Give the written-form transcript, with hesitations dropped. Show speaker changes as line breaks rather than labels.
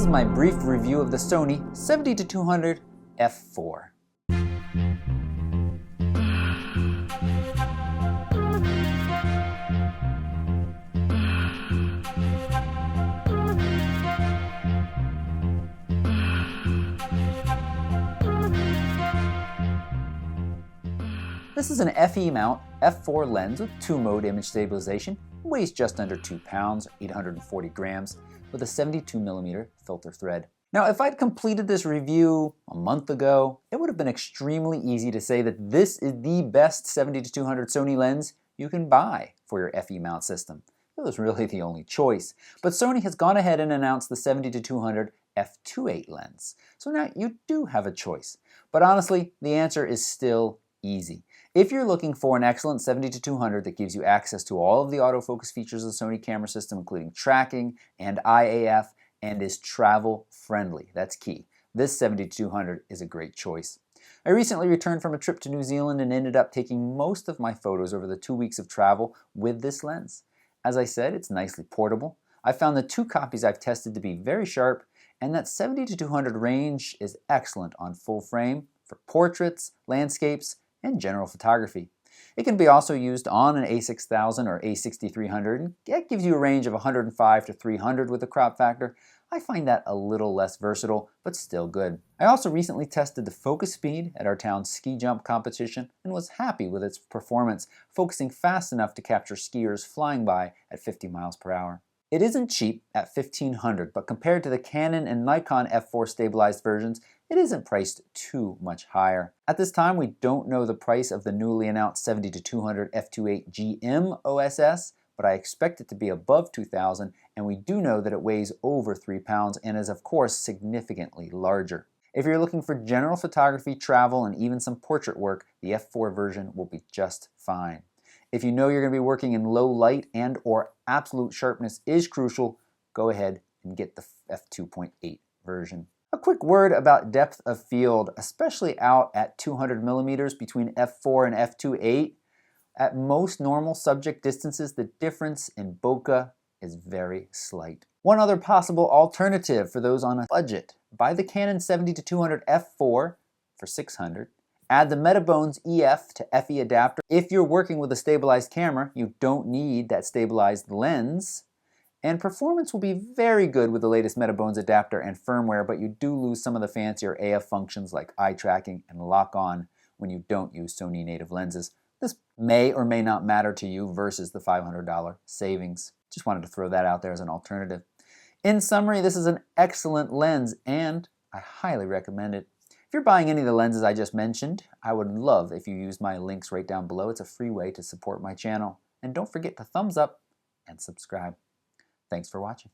is my brief review of the Sony 70-200 f4. This is an FE mount f4 lens with 2-mode image stabilization, weighs just under 2 pounds, 840 grams, with a 72mm filter thread. Now, if I'd completed this review a month ago, it would have been extremely easy to say that this is the best 70-200 Sony lens you can buy for your FE mount system. It was really the only choice. But Sony has gone ahead and announced the 70-200 f2.8 lens. So now you do have a choice. But honestly, the answer is still easy. If you're looking for an excellent 70-200 that gives you access to all of the autofocus features of the Sony camera system, including tracking and IAF, and is travel friendly, that's key, this 70-200 is a great choice. I recently returned from a trip to New Zealand and ended up taking most of my photos over the 2 weeks of travel with this lens. As I said, it's nicely portable. I found the 2 copies I've tested to be very sharp, and that 70-200 range is excellent on full frame for portraits, landscapes, and general photography. It can be also used on an A6000 or A6300, and that gives you a range of 105 to 300 with a crop factor. I find that a little less versatile, but still good. I also recently tested the focus speed at our town's ski jump competition and was happy with its performance, focusing fast enough to capture skiers flying by at 50 miles per hour. It isn't cheap at $1,500, but compared to the Canon and Nikon f4 stabilized versions, it isn't priced too much higher. At this time, we don't know the price of the newly announced 70-200 f2.8 GM OSS, but I expect it to be above $2,000, and we do know that it weighs over 3 pounds and is of course significantly larger. If you're looking for general photography, travel, and even some portrait work, the f4 version will be just fine. If you know you're going to be working in low light and or absolute sharpness is crucial, go ahead and get the f2.8 version. A quick word about depth of field, especially out at 200 millimeters between f4 and f2.8. At most normal subject distances, the difference in bokeh is very slight. One other possible alternative for those on a budget: buy the Canon 70-200 f4 for $600. Add the Metabones EF to FE adapter. If you're working with a stabilized camera, you don't need that stabilized lens. And performance will be very good with the latest Metabones adapter and firmware, but you do lose some of the fancier AF functions like eye tracking and lock-on when you don't use Sony native lenses. This may or may not matter to you versus the $500 savings. Just wanted to throw that out there as an alternative. In summary, this is an excellent lens and I highly recommend it. If you're buying any of the lenses I just mentioned, I would love if you use my links right down below. It's a free way to support my channel. And don't forget to thumbs up and subscribe. Thanks for watching.